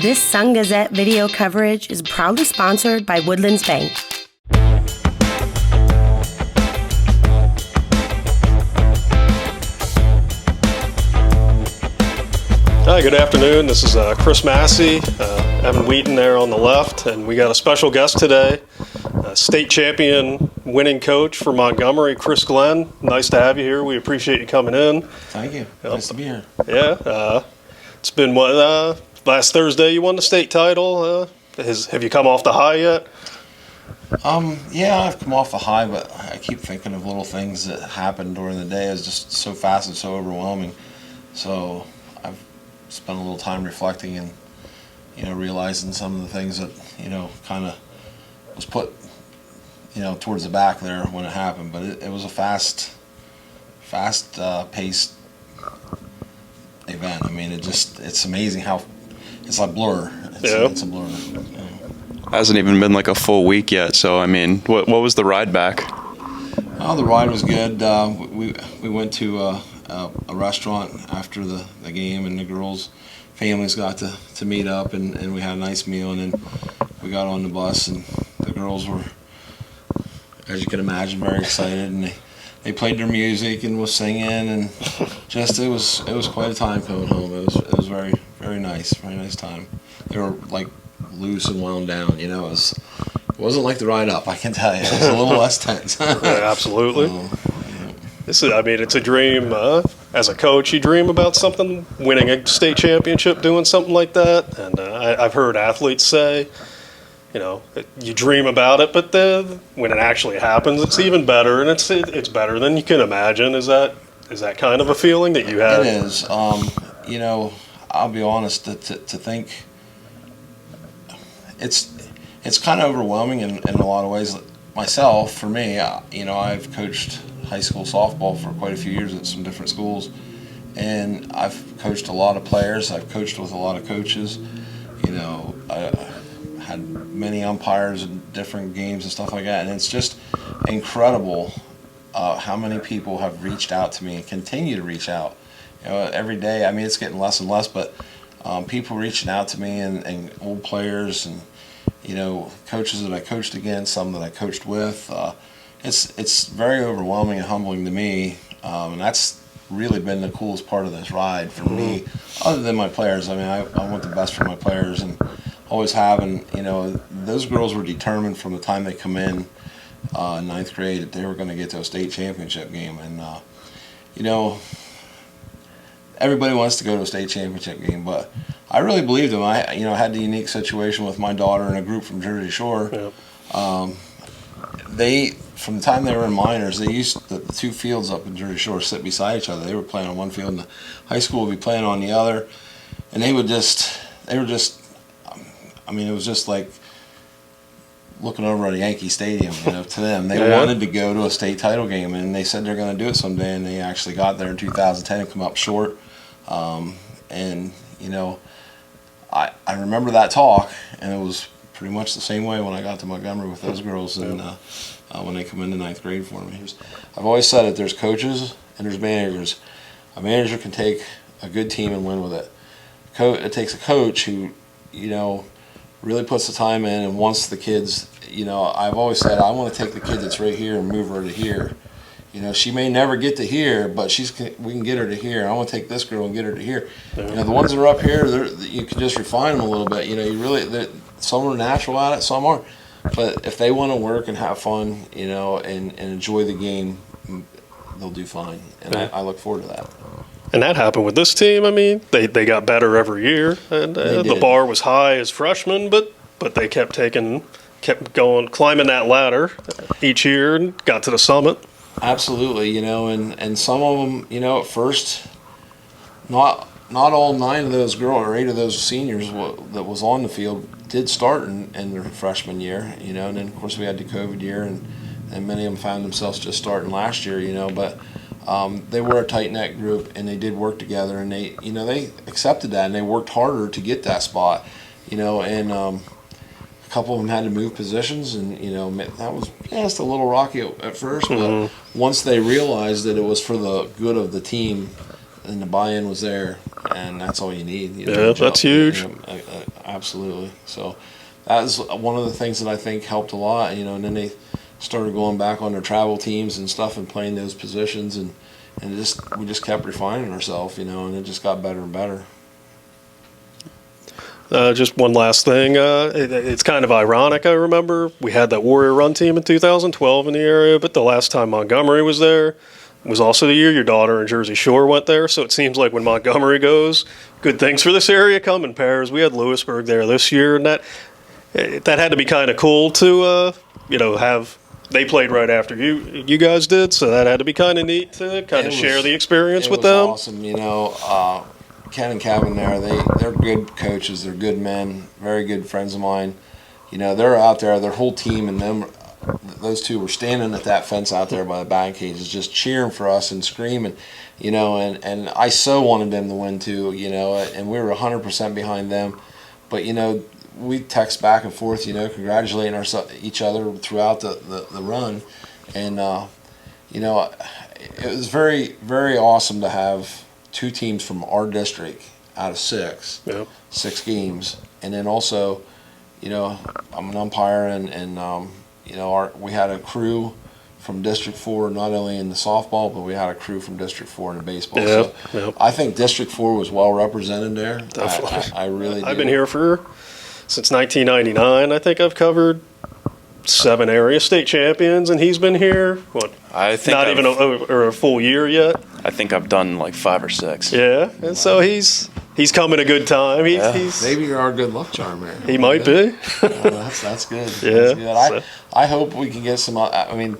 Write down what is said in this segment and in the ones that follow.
This Sun-Gazette video coverage is proudly sponsored by Woodlands Bank. Hi, good afternoon. This is Chris Masse, Evan Wheaton there on the left, and we got a special guest today, state champion winning coach for Montgomery, Chris Glenn. Nice to have you here. We appreciate you coming in. Thank you. Nice to be here. Yeah. It's been last Thursday you won the state title. Have you come off the high yet? Yeah, I've come off the high, but I keep thinking of little things that happened during the day. It was just so fast and so overwhelming. So I've spent a little time reflecting and, realizing some of the things that, kind of was put, towards the back there when it happened. But it was a fast-paced event. I mean, it's amazing how it's like blur. It's a blur. Hasn't even been like a full week yet. So, I mean, what was the ride back? Oh, the ride was good. We went to a restaurant after the game, and the girls' families got to meet up, and we had a nice meal, and then we got on the bus, and the girls were, as you can imagine, very excited, and they played their music and was singing, and just it was quite a time coming home. It was very, very nice time. They were like loose and wound down. It wasn't like the ride up, I can tell you. It was a little less tense. Yeah, absolutely. It's a dream. As a coach, you dream about something, winning a state championship, doing something like that. And I've heard athletes say, you dream about it, but when it actually happens, it's even better, and it's better than you can imagine. Is that kind of a feeling that you have? It is. I'll be honest. To think, it's kind of overwhelming in a lot of ways. Myself, for me, I've coached high school softball for quite a few years at some different schools, and I've coached a lot of players. I've coached with a lot of coaches. I had many umpires in different games and stuff like that, and it's just incredible how many people have reached out to me and continue to reach out. Every day. I mean, it's getting less and less, but people reaching out to me and old players and coaches that I coached against, some that I coached with. It's very overwhelming and humbling to me, and that's really been the coolest part of this ride for me, other than my players. I mean, I want the best for my players and always have, and those girls were determined from the time they come in ninth grade that they were going to get to a state championship game, and everybody wants to go to a state championship game, but I really believed them. I had the unique situation with my daughter and a group from Jersey Shore. Yep. They, from the time they were in minors, they used the two fields up in Jersey Shore sit beside each other. They were playing on one field, and the high school would be playing on the other, and it was just like looking over at a Yankee Stadium, to them. They wanted to go to a state title game, and they said they're going to do it someday, and they actually got there in 2010 and come up short. I remember that talk, and it was pretty much the same way when I got to Montgomery with those girls, and when they come into ninth grade for me. I've always said it, there's coaches and there's managers. A manager can take a good team and win with it. It takes a coach who, really puts the time in and wants the kids. I've always said, I want to take the kid that's right here and move her to here. She may never get to here, but we can get her to here. I want to take this girl and get her to here. The ones that are up here, you can just refine them a little bit. Some are natural at it, some aren't. But if they want to work and have fun, and enjoy the game, they'll do fine. And I look forward to that. And that happened with this team. I mean, they got better every year, and the bar was high as freshmen, but they kept going, climbing that ladder each year and got to the summit. Absolutely, and some of them, at first, not all 9 of those girls or 8 of those seniors that was on the field did start in their freshman year, and then of course we had the COVID year, and many of them found themselves just starting last year, but they were a tight-knit group, and they did work together, and they accepted that, and they worked harder to get that spot, and a couple of them had to move positions, and that was just a little rocky at first, but once they realized that it was for the good of the team and the buy-in was there, and that's all you need. That's huge. I absolutely. So that was one of the things that I think helped a lot, you know, and then they started going back on their travel teams and stuff and playing those positions, and we just kept refining ourselves, you know, and it just got better and better. Just one last thing. It's kind of ironic. I remember we had that Warrior Run team in 2012 in the area, but the last time Montgomery was there was also the year your daughter and Jersey Shore went there. So it seems like when Montgomery goes, good things for this area come in pairs. We had Lewisburg there this year, and that had to be kind of cool to have. They played right after you guys did, so that had to be kind of neat to kind of share the experience with them. Awesome, you know. Ken and Kevin there, they're good coaches. They're good men, very good friends of mine. You know, they're out there, their whole team, and those two were standing at that fence out there by the batting cages just cheering for us and screaming, you know, and I so wanted them to win too, you know, and we were 100% behind them. But, you know, we text back and forth, you know, congratulating each other throughout the run. And, you know, it was very, very awesome to have two teams from our district out of six games, and then also, you know, I'm an umpire, and you know, we had a crew from District 4 not only in the softball, but we had a crew from District 4 in the baseball. I think District 4 was well represented there. Definitely. I really do. I've been here since 1999. I think I've covered 7 area state champions, and he's been here, I think not even a full year yet. I think I've done like 5 or 6. Yeah, and so he's coming a good time. He's maybe you're our good luck charm there. He might be. That's good. Yeah. That's good. I hope we can get some. I mean,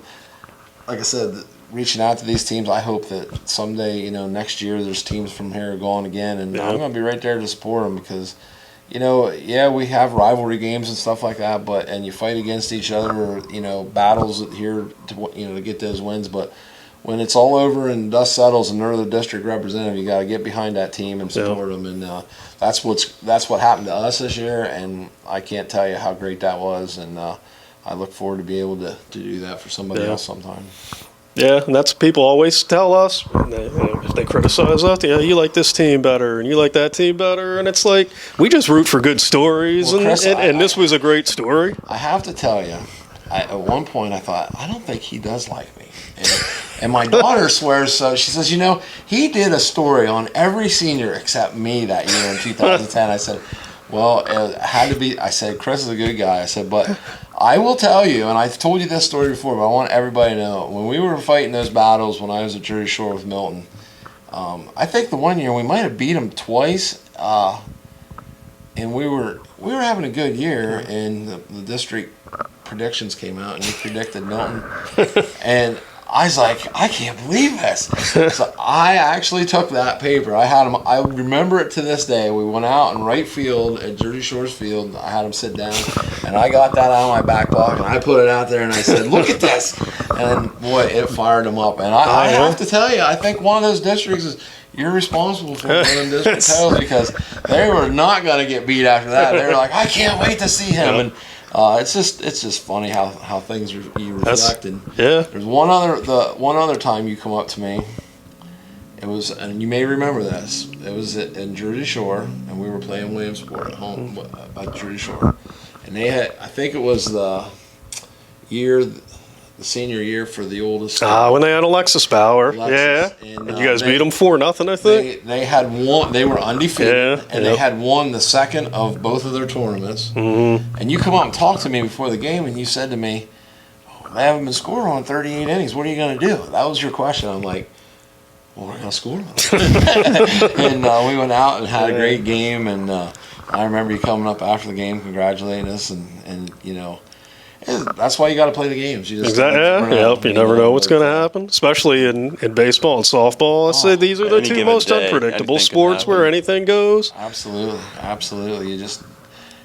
like I said, reaching out to these teams. I hope that someday, you know, next year there's teams from here going again, and I'm going to be right there to support them because, you know, yeah, we have rivalry games and stuff like that, and you fight against each other, or, you know, battles here to get those wins, but when it's all over and dust settles and they're the district representative, you got to get behind that team and support them. And that's what happened to us this year, and I can't tell you how great that was. And I look forward to be able to do that for somebody else sometime. Yeah, and that's what people always tell us. If they criticize us, you like this team better and you like that team better. And it's like, we just root for good stories, well, Chris, and this was a great story. I have to tell you, at one point I thought, I don't think he does like me. And my daughter swears so. She says, you know, he did a story on every senior except me that year in 2010. I said, well, it had to be. I said, Chris is a good guy. I said, but I will tell you, and I've told you this story before, but I want everybody to know, when we were fighting those battles when I was at Jersey Shore with Milton, I think the one year we might have beat him twice, and we were having a good year, and the district predictions came out, and he predicted Milton, and I was like, I can't believe this. So I actually took that paper. I had him. I remember it to this day. We went out in right field at Jersey Shore's field. I had him sit down, and I got that out of my back pocket, and I put it out there, and I said, look at this. And boy, it fired him up. And I have to tell you, I think one of those districts is, you're responsible for one of them district titles, because they were not going to get beat after that. They were like, I can't wait to see him. And it's just funny how things you reflect. And there's one other time you come up to me. It was, and you may remember this. It was in Jersey Shore, and we were playing Williamsport at home at Jersey Shore, and they had, I think it was the senior year for the oldest. When they had Alexis Bauer. And you guys beat them 4-0, I think. They had won. They were undefeated, and they had won the second of both of their tournaments. Mm-hmm. And you come up and talk to me before the game, and you said to me, "They haven't been scoring on 38 innings. What are you going to do?" That was your question. I'm like, well, we're going to score them. And we went out and had a great game. And I remember you coming up after the game, congratulating us, and you know. That's why you got to play the games. You just you never know what's going to happen, especially in baseball and softball. I say these are the two most unpredictable sports where anything goes. Absolutely. You just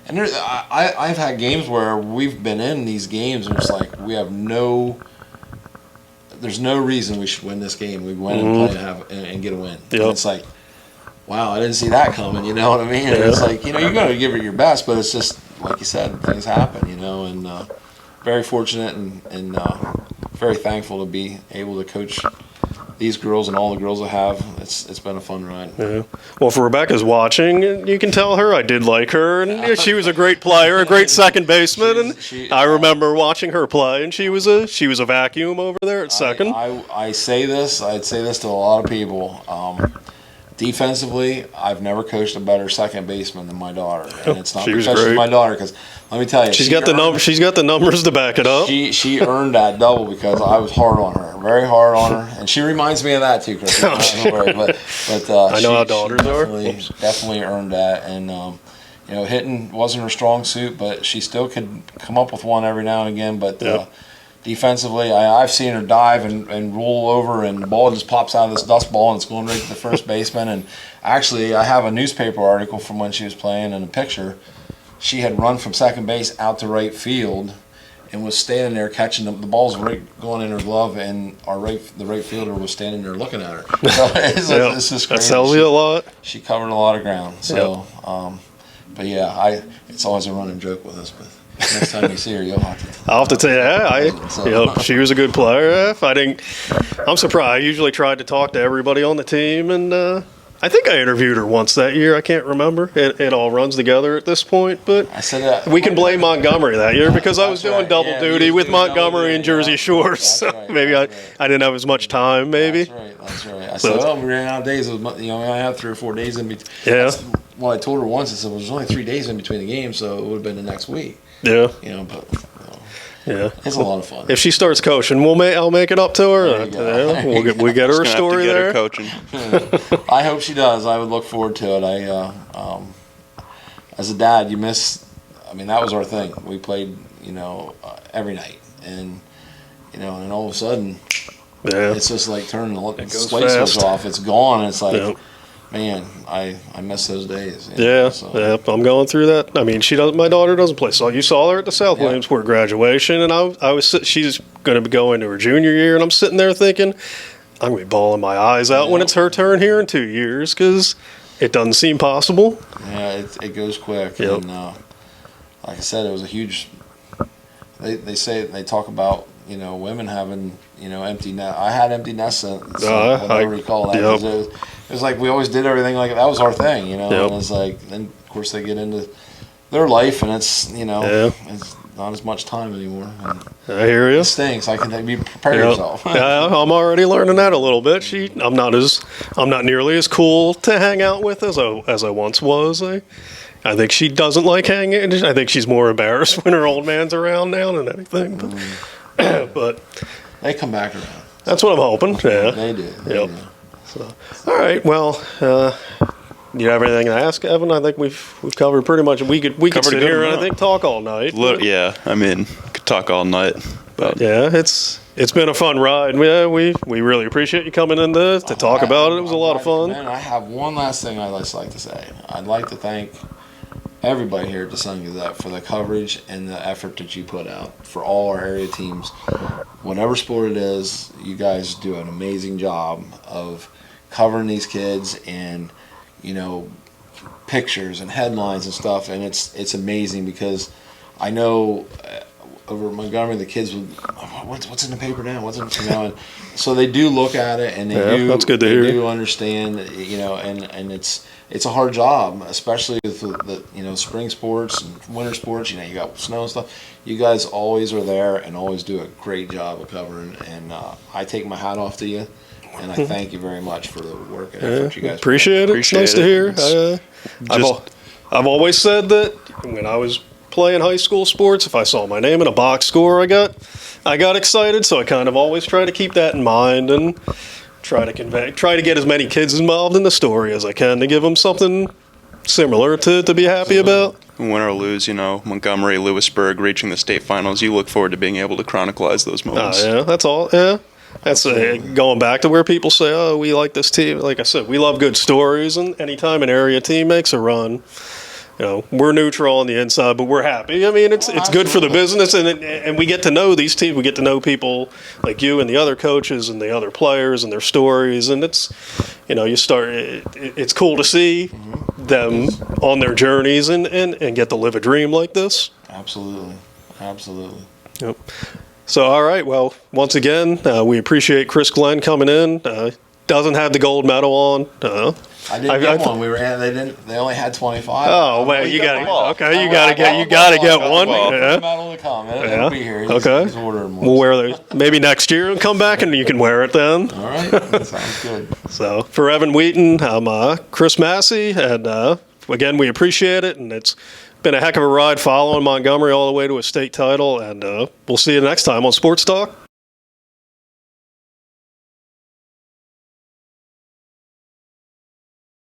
I've had games where we've been in these games and it's like there's no reason we should win this game. We win and play and get a win. Yep. And it's like, wow, I didn't see that coming. You know what I mean? And it's like, you know, you're going to give it your best, but it's just like you said, things happen. You know, and very fortunate and very thankful to be able to coach these girls and all the girls I have, it's been a fun ride. Yeah. Well, if Rebecca's watching, you can tell her I did like her, and she was a great player, a great second baseman, and I remember watching her play, and she was a vacuum over there at second. I'd say this to a lot of people. Defensively, I've never coached a better second baseman than my daughter, and it's not because she's my daughter. Because let me tell you, she's got the numbers to back it up. She earned that double because I was hard on her, very hard on her, and she reminds me of that too, Chris. I know how daughters are. Definitely earned that, and hitting wasn't her strong suit, but she still could come up with one every now and again. But defensively, I've seen her dive and roll over, and the ball just pops out of this dust ball, and it's going right to the first baseman. And actually, I have a newspaper article from when she was playing, and a picture. She had run from second base out to right field and was standing there catching the balls right going in her glove, and the right fielder was standing there looking at her. So it's just crazy. That tells you a lot. She covered a lot of ground. So, but yeah, it's always a running joke with us. But next time you see her, I'll have to tell you, she was a good player. I'm surprised. I usually tried to talk to everybody on the team, and I think I interviewed her once that year. I can't remember. It all runs together at this point, but we can blame Montgomery that year because I was doing double duty with Montgomery and Jersey Shore, so maybe I didn't have as much time. Maybe that's right. I said, we ran out of days. I had 3 or 4 days in between. Yeah. Well, I told her once. I said, well, there's only 3 days in between the games, so it would have been the next week. Yeah. But. Yeah, it's a lot of fun. If she starts coaching, I'll make it up to her. We'll get her a story there. Coaching. I hope she does. I would look forward to it. As a dad, you miss. I mean, that was our thing. We played, every night, and and all of a sudden, it's just like turning the light switch off. It's gone. And it's like. Man, I miss those days. I'm going through that. I mean, my daughter doesn't play. So you saw her at the South Williamsport graduation, and she's going to be going to her junior year, and I'm sitting there thinking, I'm going to be bawling my eyes out when it's her turn here in 2 years because it doesn't seem possible. Yeah, it goes quick. Yep. And like I said, it was a huge. They talk about women having empty nest. I had empty nests. I recall that. Yep. It was like we always did everything like that was our thing, And it's like then of course they get into their life and it's it's not as much time anymore. And I hear you. It stinks. I can prepare yourself. Yeah, I'm already learning that a little bit. I'm not nearly as cool to hang out with as I once was. I think she doesn't like hanging. I think she's more embarrassed when her old man's around now than anything. But they come back around. That's what I'm hoping. Yeah, they do. Yep. So, all right. Well, you have anything to ask, Evan? I think we've covered pretty much. We could sit here and I think talk all night. Yeah, I mean, could talk all night. But yeah, it's been a fun ride. Yeah, we really appreciate you coming in to talk about it. It was a lot of fun. Man, I have one last thing I'd just like to say. I'd like to thank everybody here at the Sun-Gazette for the coverage and the effort that you put out for all our area teams. Whatever sport it is, you guys do an amazing job of covering these kids and pictures and headlines and stuff, and it's amazing because I know over at Montgomery the kids would what's in the paper now, and so they do look at it and that's good to hear. They do understand, and it's a hard job, especially with the spring sports and winter sports. You got snow and stuff. You guys always are there and always do a great job of covering, and I take my hat off to you. And I thank you very much for the work and effort you guys appreciate it. It's nice to hear. I've always said that when I was playing high school sports, if I saw my name in a box score, I got excited. So I kind of always try to keep that in mind and try to get as many kids involved in the story as I can to give them something similar to be happy about. Win or lose, Montgomery, Lewisburg reaching the state finals, you look forward to being able to chronicleize those moments. Yeah, that's all. Yeah. That's going back to where people say, oh, we like this team. Like I said, we love good stories, and anytime an area team makes a run, we're neutral on the inside, but we're happy. I mean, it's good for the business, and we get to know these teams. We get to know people like you and the other coaches and the other players and their stories, and it's it's cool to see them on their journeys and get to live a dream like this. Absolutely. Yep. So, all right. Well, once again, we appreciate Chris Glenn coming in. Doesn't have the gold medal on. I didn't get one. They only had 25. Oh, well, you got to. Okay, you got to get one. Yeah. Medal to come. It'll be here. He's ordering more. We'll wear those. Maybe next year and come back and you can wear it then. All right. That sounds good. So, for Evan Wheaton, I'm Chris Masse, and again, we appreciate it, and it's been a heck of a ride following Montgomery all the way to a state title, and we'll see you next time on Sports Talk.